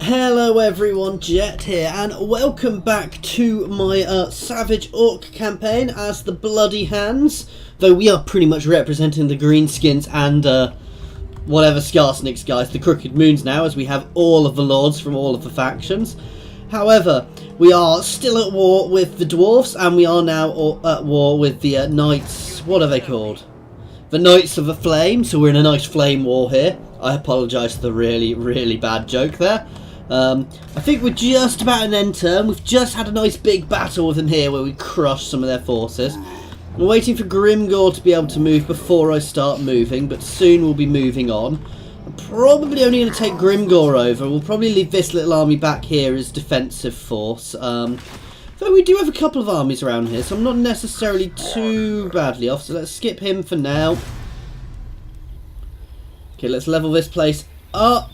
Hello everyone, Jet here, and welcome back to my Savage Orc campaign as the Bloody Handz. Though we are pretty much representing the Greenskins and whatever Skarsniks guys, the Crooked Moons now, as we have all of the lords from all of the factions. However, we are still at war with the dwarfs, and we are now at war with the knights. What are they called? The Knights of the Flame. So we're in a nice flame war here. I apologise for the really bad joke there. I think we're just about an end turn. We've just had a nice big battle with them here where we crushed some of their forces. I'm waiting for Grimgor to be able to move before I start moving, but soon we'll be moving on. I'm probably only going to take Grimgor over. We'll probably leave this little army back here as defensive force. Though we do have a couple of armies around here, so I'm not necessarily too badly off. So let's skip him for now. Okay, let's level this place up.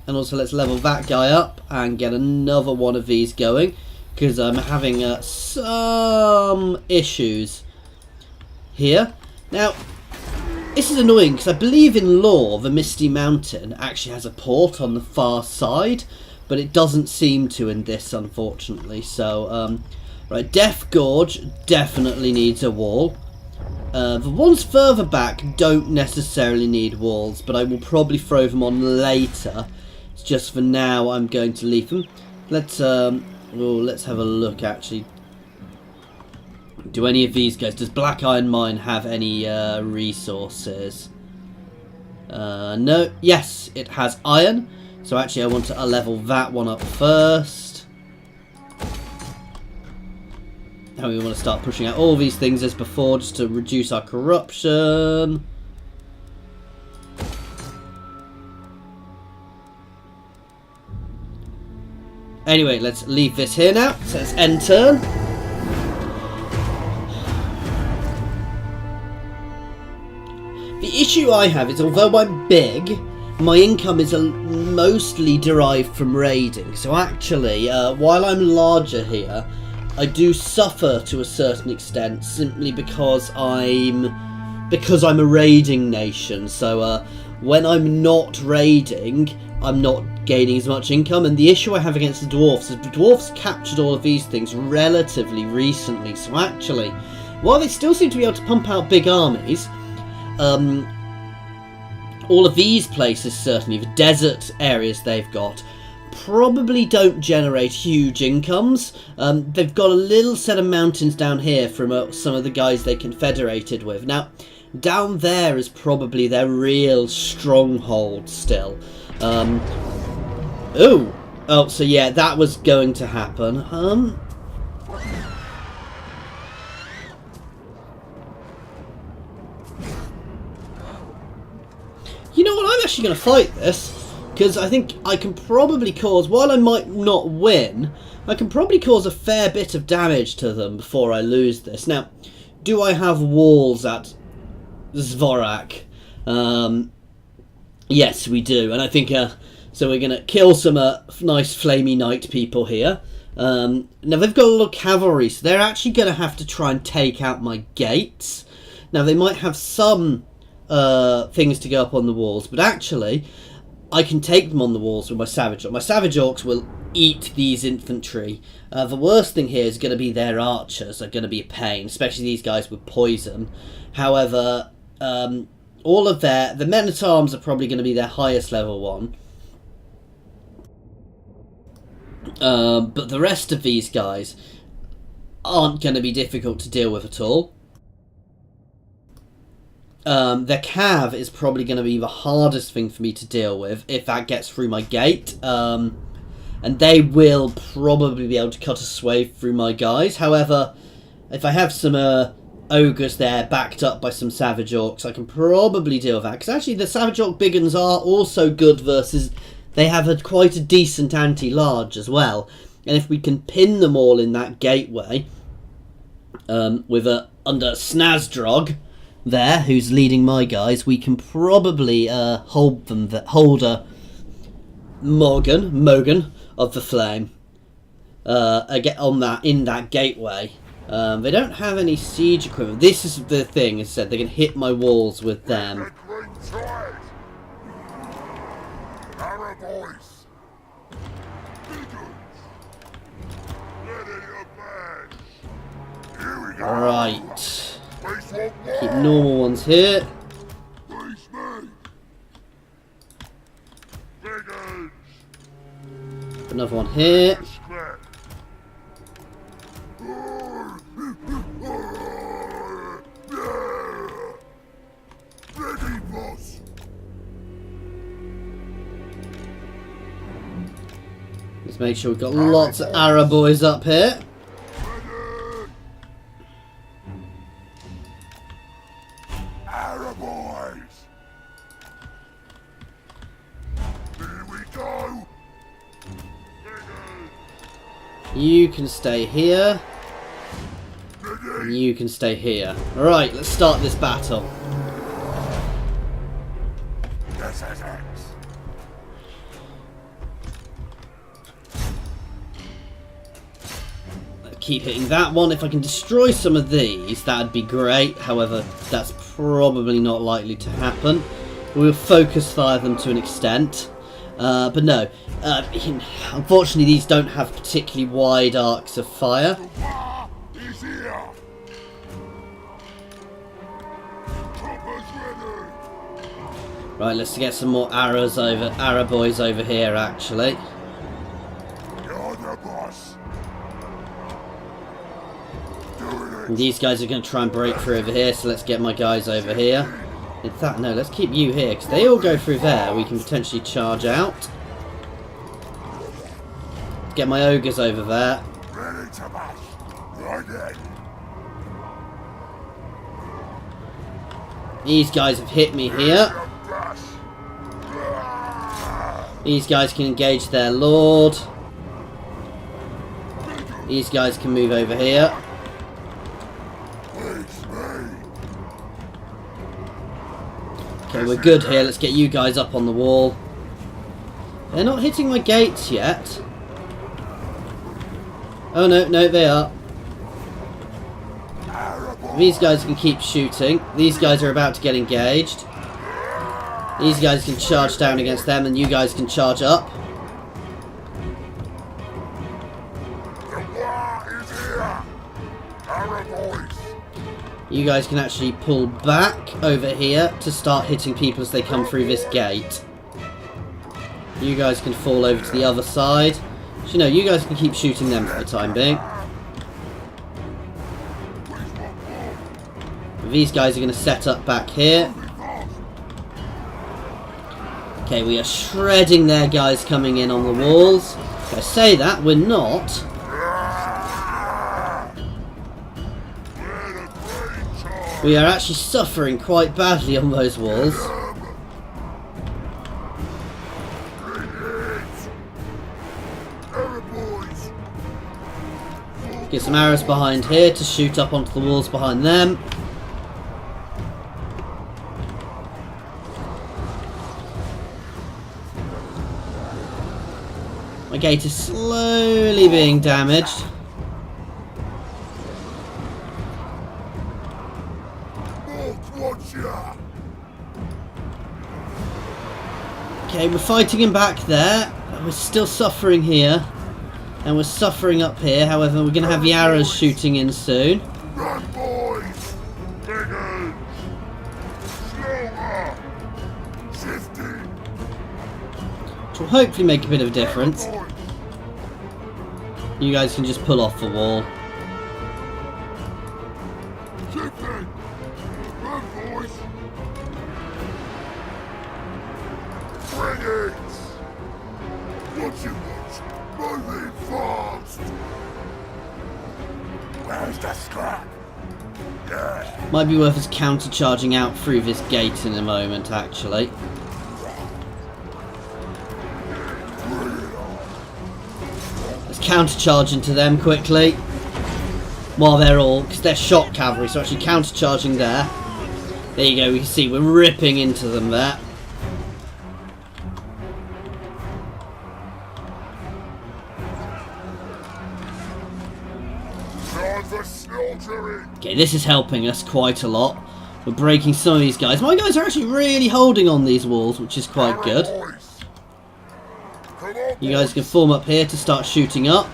And also let's level that guy up and get another one of these going. Because I'm having some issues here. Now, this is annoying because I believe in lore the Misty Mountain actually has a port on the far side. But it doesn't seem to in this, unfortunately. So, right, Death Gorge definitely needs a wall. The ones further back don't necessarily need walls, but I will probably throw them on later. It's just for now I'm going to leave them. Let's have a look actually. Do any of these guys, does Black Iron Mine have any resources? No, yes, it has iron. So actually I want to level that one up first. Now we want to start pushing out all these things as before just to reduce our corruption. Anyway, let's leave this here now. So let's end turn. The issue I have is although I'm big, my income is mostly derived from raiding. So actually, while I'm larger here, I do suffer to a certain extent simply because I'm a raiding nation. So when I'm not raiding, I'm not gaining as much income. And the issue I have against the dwarfs is the dwarfs captured all of these things relatively recently. So actually, while they still seem to be able to pump out big armies, all of these places, certainly the desert areas they've got, probably don't generate huge incomes. They've got a little set of mountains down here from some of the guys they confederated with. Now, down there is probably their real stronghold still. Oh, so yeah, that was going to happen. You know what, I'm actually going to fight this, because I think I can probably cause, while I might not win, I can probably cause a fair bit of damage to them before I lose this. Now, do I have walls at Wurrzag? Yes, we do, and I think, so we're going to kill some nice flamey knight people here. Now, they've got a little cavalry, so they're actually going to have to try and take out my gates. Now, they might have some things to go up on the walls, but actually I can take them on the walls with my savage orcs. My savage orcs will eat these infantry. The worst thing here is going to be their archers are going to be a pain, especially these guys with poison. However, all of the men-at-arms are probably going to be their highest level one, but the rest of these guys aren't going to be difficult to deal with at all. Their cav is probably going to be the hardest thing for me to deal with if that gets through my gate. And they will probably be able to cut a swathe through my guys. However, if I have some ogres there backed up by some savage orcs, I can probably deal with that. Because actually the savage orc big uns are also good versus... They have quite a decent anti-large as well. And if we can pin them all in that gateway, with under Snazdrog there, who's leading my guys, we can probably hold Morgan of the Flame get on that in that gateway. They don't have any siege equipment. This is the thing, as I said, they can hit my walls with them. Right. Keep normal ones here. Another one here. Let's make sure we've got lots of Arrow boys up here. Arrow boys! Here we go! You can stay here. And you can stay here. Alright, let's start this battle. This is it. Keep hitting that one. If I can destroy some of these, that'd be great. However, that's probably not likely to happen. We'll focus fire them to an extent. But no, unfortunately these don't have particularly wide arcs of fire. He's here. Chopper's ready. Right, let's get some more arrow boys over here actually. You're the boss. And these guys are going to try and break through over here, so let's get my guys over here. In fact, no, let's keep you here, because they all go through there. We can potentially charge out. Get my ogres over there. Ready to bash. Ready. These guys have hit me here. Bash. These guys can engage their lord. These guys can move over here. Okay, we're good here. Let's get you guys up on the wall. They're not hitting my gates yet. Oh no, no, they are. These guys can keep shooting. These guys are about to get engaged. These guys can charge down against them, and you guys can charge up. The war is here. Arrow boys. You guys can actually pull back over here to start hitting people as they come through this gate. You guys can fall over to the other side. So, you know, you guys can keep shooting them for the time being. These guys are going to set up back here. Okay, we are shredding their guys coming in on the walls. If I say that, we're not. We are actually suffering quite badly on those walls. Get some arrows behind here to shoot up onto the walls behind them. My gate is slowly being damaged. Okay, we're fighting him back there. We're still suffering here. And we're suffering up here. However, we're going to have the arrows shooting in soon. Run, boys! Bigger! Slower! Shifting! Which will hopefully make a bit of a difference. You guys can just pull off the wall. Shifting! Run, boys! Bring it! What you want? Moving fast! Where's the scrap? Yeah. Might be worth us counter-charging out through this gate in a moment, actually. Let's counter-charge into them quickly. While they're all... because they're shock cavalry, so actually counter-charging there. There you go, we can see we're ripping into them there. Okay, this is helping us quite a lot. We're breaking some of these guys. My guys are actually really holding on these walls, which is quite good. Come on, You guys can form up here to start shooting up.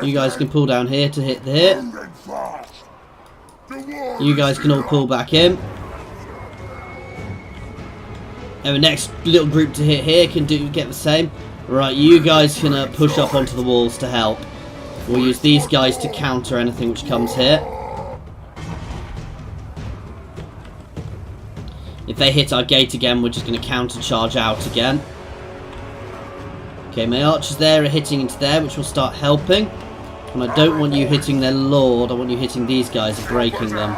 You guys can pull down here to hit the hit. moving fast. The war You is guys can all here. pull back in. And the next little group to hit here can get the same. Right, you guys can push up onto the walls to help. We'll use these guys to counter anything which comes here. If they hit our gate again, we're just going to counter charge out again. Okay, my archers there are hitting into there, which will start helping. And I don't want you hitting their lord, I want you hitting these guys and breaking them.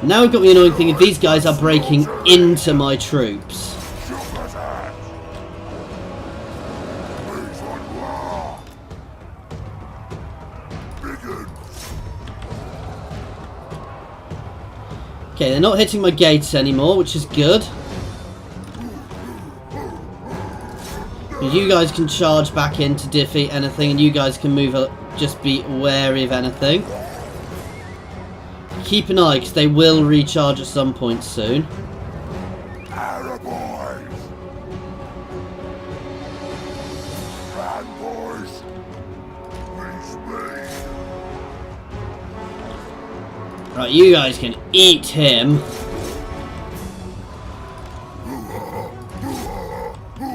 Now we've got the annoying thing, if these guys are breaking into my troops. Sugar's hat. He's on war. Begin. Okay, they're not hitting my gates anymore, which is good. But you guys can charge back in to defeat anything, and you guys can move up, just be wary of anything. Keep an eye, because they will recharge at some point soon. Arrow boys. Bad boys. We speed. Right, you guys can eat him.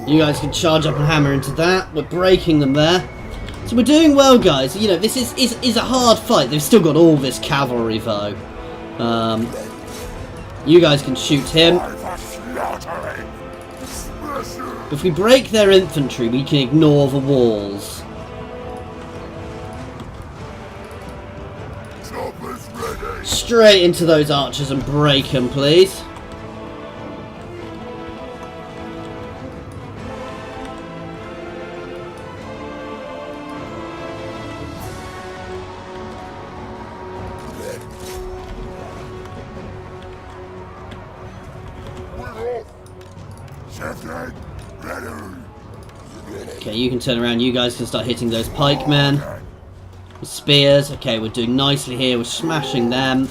You guys can charge up and hammer into that. We're breaking them there. So we're doing well, guys. You know, this is a hard fight. They've still got all this cavalry, though. You guys can shoot him. If we break their infantry, we can ignore the walls. Choppers ready. Straight into those archers and break them, please. We're off. Shifting. Ready. Okay, you can turn around. You guys can start hitting those pikemen. With spears. Okay, we're doing nicely here. We're smashing them.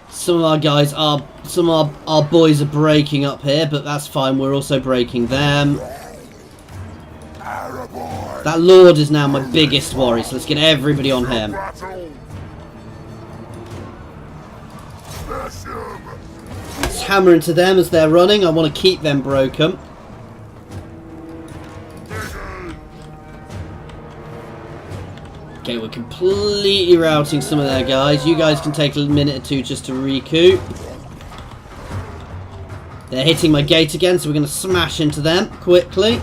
Some of our guys are... Some of our boys are breaking up here, but that's fine. We're also breaking them. Arrow boy. That lord is now my biggest worry, so let's get everybody on him. Battle. Smash him. Let's hammer into them as they're running. I want to keep them broken. Okay, we're completely routing some of their guys. You guys can take a minute or two just to recoup. They're hitting my gate again, so we're going to smash into them quickly.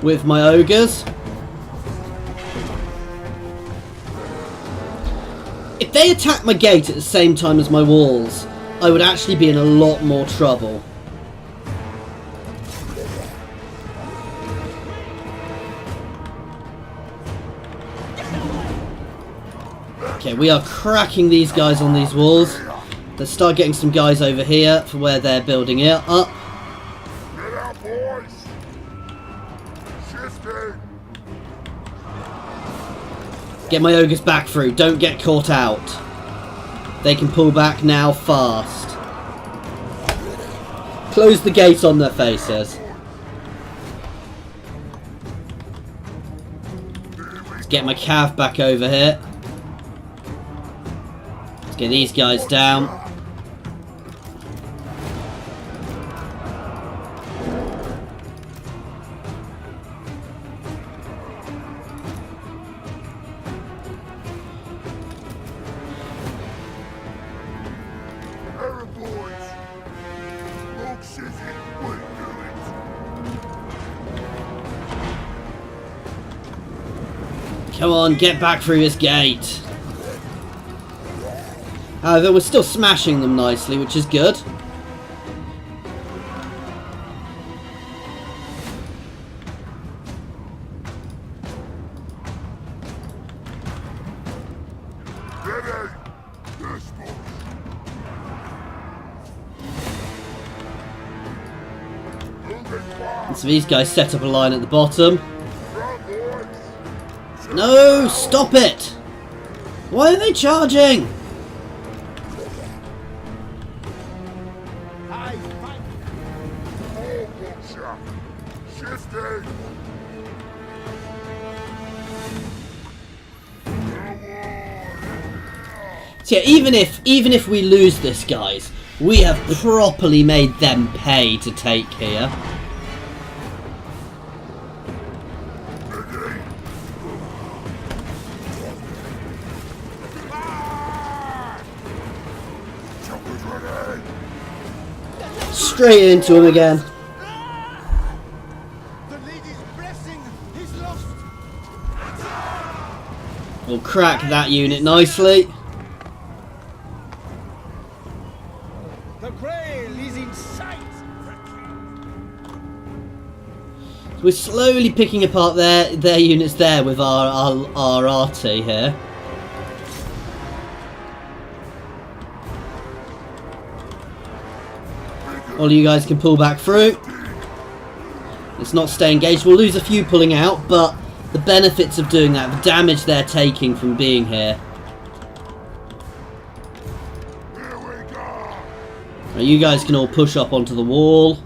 With my ogres. If they attack my gate at the same time as my walls, I would actually be in a lot more trouble. Okay, we are cracking these guys on these walls. Let's start getting some guys over here for where they're building it up. Get out, boys. Shifting. Get my ogres back through. Don't get caught out. They can pull back now fast. Close the gate on their faces. Let's get my cav back over here. Let's get these guys down. Arrow boys. Oak City. Wait, Come on, get back through this gate. However, we're still smashing them nicely, which is good. ready. This boy. Moving fast. So these guys set up a line at the bottom. Run, boys. boys! No, stop it! Why are they charging? All Wurrzag! Shifting! So yeah, even if we lose this, guys, we have properly made them pay to take here. Straight into him again. The lady's blessing is lost. We'll crack that unit nicely. The grail is in sight. We're slowly picking apart their units there with our RT here. All you guys can pull back through. Let's not stay engaged. We'll lose a few pulling out, but the benefits of doing that, the damage they're taking from being here. Here we go! Now you guys can all push up onto the wall.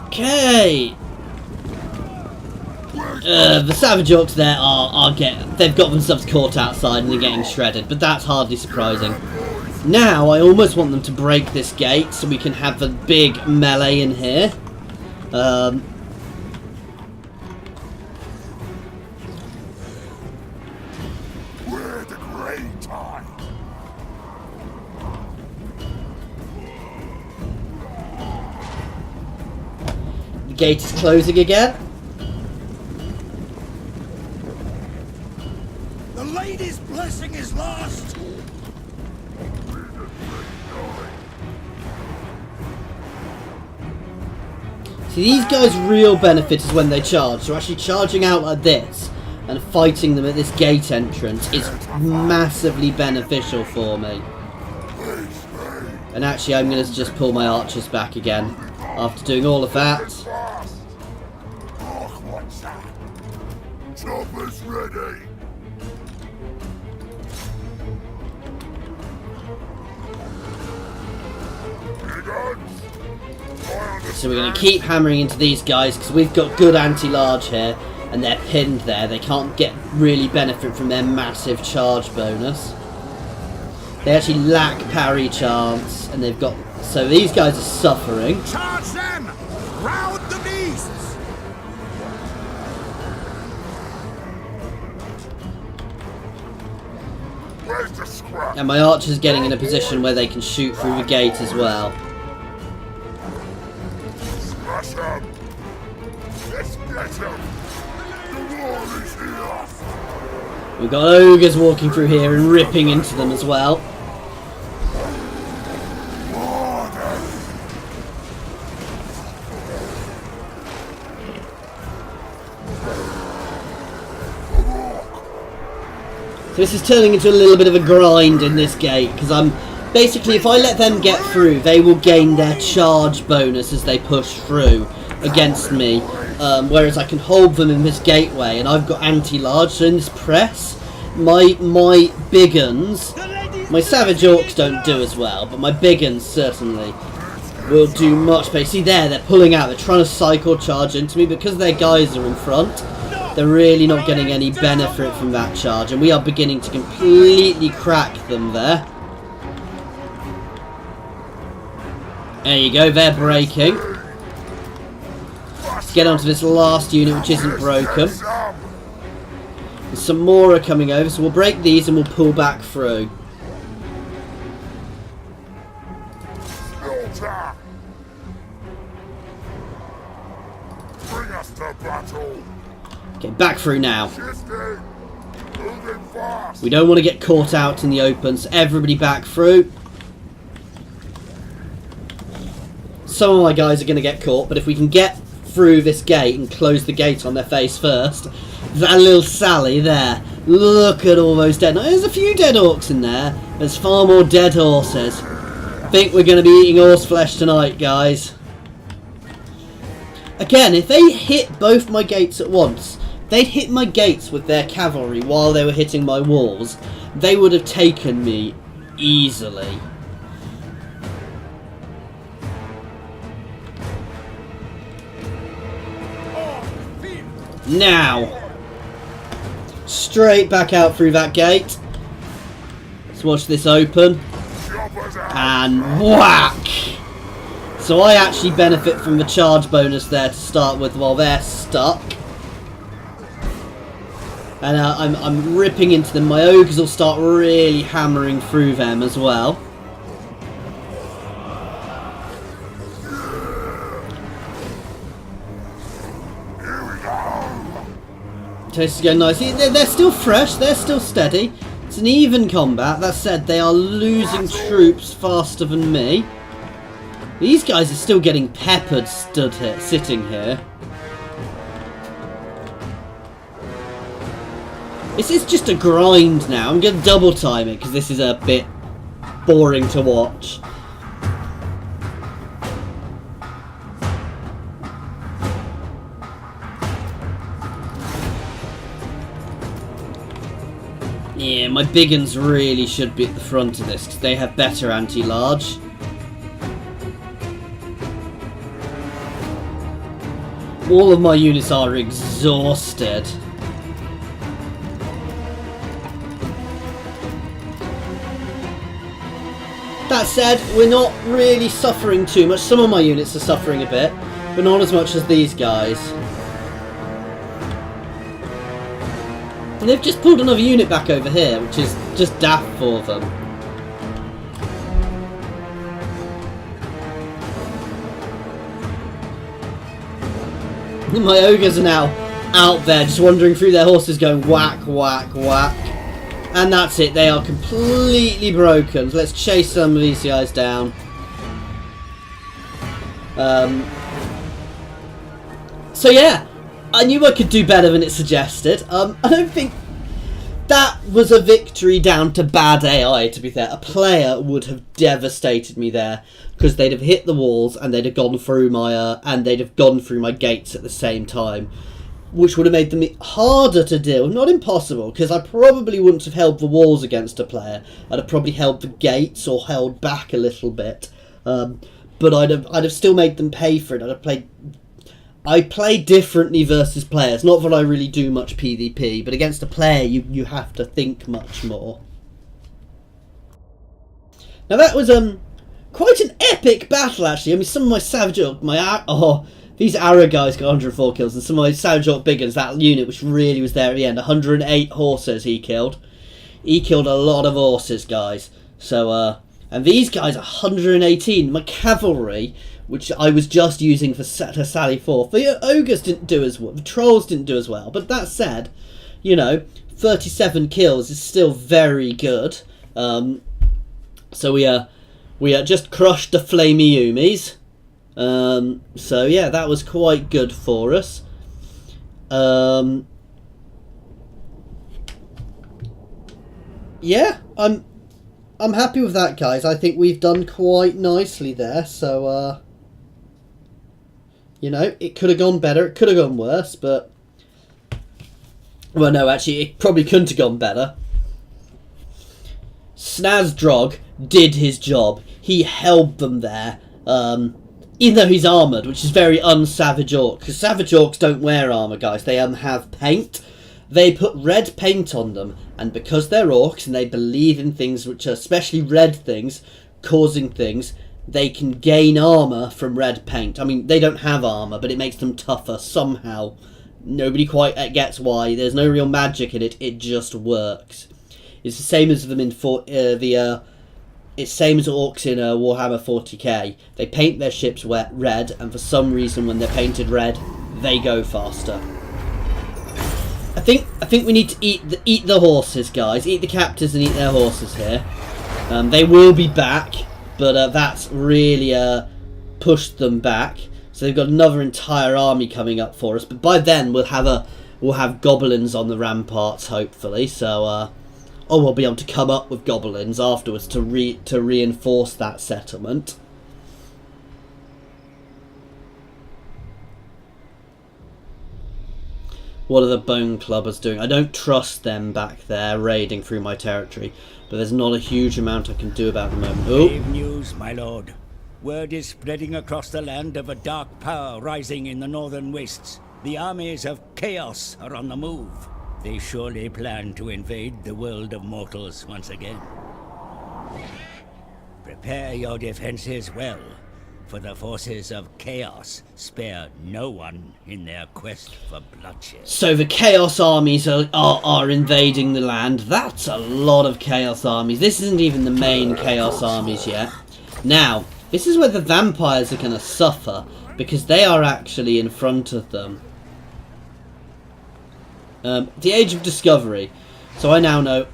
Okay. The Savage Orcs there they've got themselves caught outside and they're getting shredded, but that's hardly surprising. Now I almost want them to break this gate so we can have the big melee in here. We're the great time! The gate is closing again. The lady's blessing is lost. See, these guys' real benefit is when they charge. So actually charging out like this and fighting them at this gate entrance is massively beneficial for me. And actually I'm going to just pull my archers back again after doing all of that. Fast! Oh, what's that? Chopper's ready! Big guns! Fire on the So we're going to keep hammering into these guys because we've got good anti-large here and they're pinned there. They can't get really benefit from their massive charge bonus. They actually lack parry chance and they've got... So these guys are suffering. Charge them! Rout the beasts! Where's the scrap? And my archer's getting in a position where they can shoot through the gate as well. Smash him! Let's get him! The war is here! We've got ogres walking through here and ripping into them as well. So this is turning into a little bit of a grind in this gate because I'm basically, if I let them get through, they will gain their charge bonus as they push through against me, whereas I can hold them in this gateway and I've got anti-large. So in this press, my big uns, my Savage Orcs don't do as well, but my big uns certainly will do much better. See there, they're pulling out, they're trying to cycle charge into me because their guys are in front. They're really not getting any benefit from that charge, and we are beginning to completely crack them there. There you go, they're breaking. Let's get onto this last unit which isn't broken. Some more are coming over, so we'll break these and we'll pull back through. Slaughter! Bring us to battle! Okay, back through now. Shifting! Moving fast! We don't want to get caught out in the open, so everybody back through. Some of my guys are going to get caught, but if we can get through this gate and close the gate on their face first. That little Sally there. Look at all those dead. Now, there's a few dead orcs in there. There's far more dead horses. I think we're going to be eating horseflesh tonight, guys. Again, if they hit both my gates at once, they'd hit my gates with their cavalry while they were hitting my walls. They would have taken me easily. Now, straight back out through that gate. Let's watch this open. And whack! So I actually benefit from the charge bonus there to start with while they're stuck. And I'm ripping into them. My ogres will start really hammering through them as well. This is going nicely. They're still fresh. They're still steady. It's an even combat. That said, they are losing troops faster than me. These guys are still getting peppered sitting here. This is just a grind now. I'm going to double time it because this is a bit boring to watch. Yeah, my big uns really should be at the front of this because they have better anti-large. All of my units are exhausted. That said, we're not really suffering too much. Some of my units are suffering a bit, but not as much as these guys. And they've just pulled another unit back over here, which is just daft for them. My ogres are now out there, just wandering through their horses going whack, whack, whack. And that's it, they are completely broken. So let's chase some of these guys down. So yeah, I knew I could do better than it suggested. I don't think that was a victory down to bad AI, to be fair. A player would have devastated me there because they'd have hit the walls and they'd have gone through my gates at the same time, which would have made them harder to deal. Not impossible, because I probably wouldn't have held the walls against a player. I'd have probably held the gates or held back a little bit, but I'd have still made them pay for it. I play differently versus players. Not that I really do much PvP, but against a player, you have to think much more. Now that was quite an epic battle, actually. I mean, some of my Savage Orc, these Arrow guys got 104 kills, and some of my Savage Orc Big Guns, that unit which really was there at the end, 108 horses he killed. He killed a lot of horses, guys. So, and these guys, 118. My cavalry, which I was just using for to sally forth. The ogres didn't do as well. The trolls didn't do as well. But that said, you know, 37 kills is still very good. So we just crushed the flamey Yumis. So yeah, that was quite good for us. Yeah, I'm happy with that, guys. I think we've done quite nicely there. So you know, it could have gone better, it could have gone worse, but well, no, actually, it probably couldn't have gone better. Snazdrog did his job. He held them there. Even though he's armoured, which is very un-Savage Orc. Because Savage Orcs don't wear armour, guys. They have paint. They put red paint on them. And because they're orcs and they believe in things which are especially red things, causing things, they can gain armour from red paint. I mean, they don't have armour, but it makes them tougher somehow. Nobody quite gets why. There's no real magic in it. It just works. It's the same as them in it's same as orcs in Warhammer 40k. They paint their ships red, and for some reason, when they're painted red, they go faster. I think we need to eat the horses, guys. Eat the captors and eat their horses here. They will be back, but that's really pushed them back. So they've got another entire army coming up for us. But by then we'll have goblins on the ramparts, hopefully. So we'll be able to come up with goblins afterwards to reinforce that settlement. What are the Bone Clubbers doing? I don't trust them back there raiding through my territory, but there's not a huge amount I can do about the moment. Grave news, my lord. Word is spreading across the land of a dark power rising in the northern wastes. The armies of chaos are on the move. They surely plan to invade the world of mortals once again. Prepare your defenses well, for the forces of chaos spare no one in their quest for bloodshed. So the chaos armies are invading the land. That's a lot of chaos armies. This isn't even the main chaos armies yet. Now, this is where the vampires are going to suffer, because they are actually in front of them. The Age of Discovery. So I now know.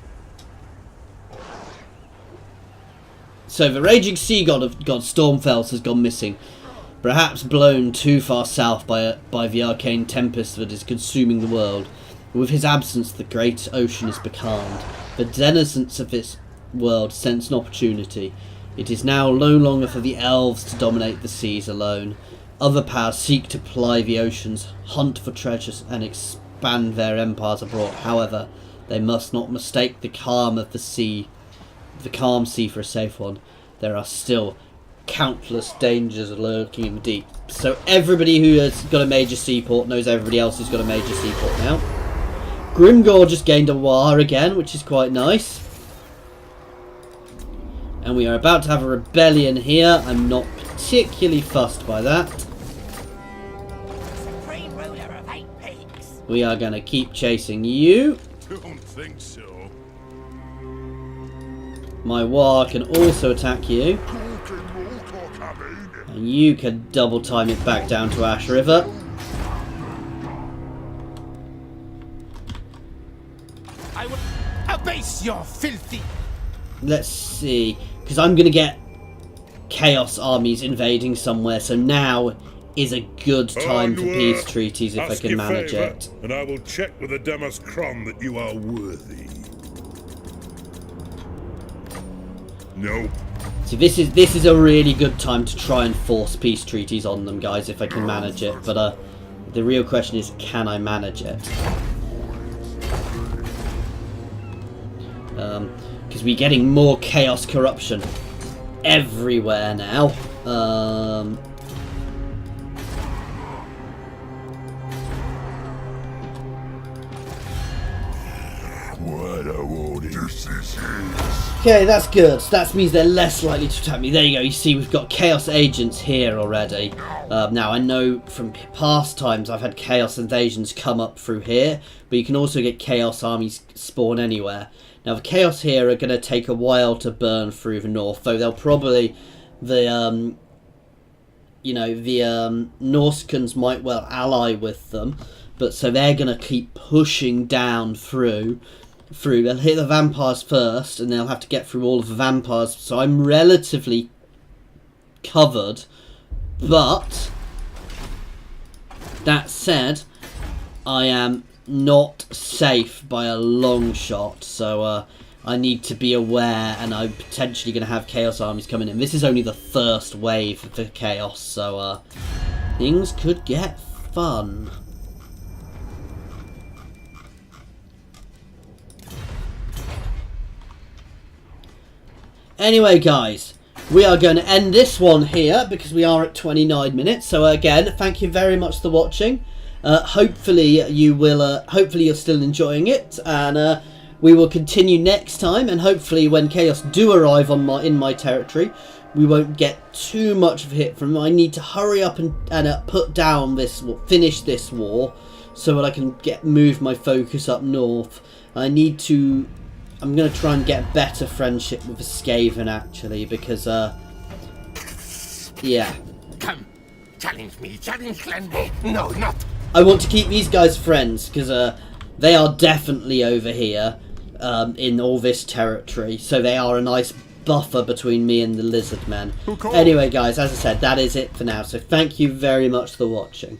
So the raging sea god of God Stormfels has gone missing, perhaps blown too far south by the arcane tempest that is consuming the world. With his absence, the great ocean is becalmed. The denizens of this world sense an opportunity. It is now no longer for the elves to dominate the seas alone. Other powers seek to ply the oceans, hunt for treasures, and expand their empires abroad. However, they must not mistake the calm of the sea, the calm sea, for a safe one. There are still countless dangers lurking in the deep. So everybody who has got a major seaport knows everybody else who's got a major seaport now. Grimgor just gained a war again, which is quite nice. And we are about to have a rebellion here. I'm not particularly fussed by that. Supreme ruler of 8 peaks. We are going to keep chasing you. Don't think so. My war can also attack you. And you can double time it back down to Ash River. I will abase your filthy. Let's see. Because I'm going to get chaos armies invading somewhere. So now is a good time for peace treaties if I can manage it. And I will check with the Demas Kron that you are worthy. Nope. See, this is a really good time to try and force peace treaties on them, guys, if I can manage it. But the real question is, can I manage it? Because we're getting more chaos corruption everywhere now. What a warning. This is his. Okay, that's good. That means they're less likely to attack me. There you go. You see, we've got chaos agents here already. Now, I know from past times I've had chaos invasions come up through here, but you can also get chaos armies spawn anywhere. Now, the chaos here are going to take a while to burn through the north, though they'll probably the Norscans might well ally with them, but so they're going to keep pushing down through. They'll hit the vampires first, and they'll have to get through all of the vampires. So I'm relatively covered, but that said, I am not safe by a long shot. So I need to be aware, and I'm potentially going to have chaos armies coming in. This is only the first wave of the chaos, so things could get fun. Anyway, guys, we are going to end this one here because we are at 29 minutes. So again, thank you very much for watching. Hopefully you're still enjoying it, and we will continue next time. And hopefully, when chaos do arrive in my territory, we won't get too much of a hit from them. I need to hurry up and put down finish this war, so that I can move my focus up north. I'm going to try and get a better friendship with the Skaven, actually, because, yeah. Come, challenge me, challenge Glenby. No, not. I want to keep these guys friends, because they are definitely over here in all this territory. So they are a nice buffer between me and the lizard man. Who called? Anyway, guys, as I said, that is it for now. So thank you very much for watching.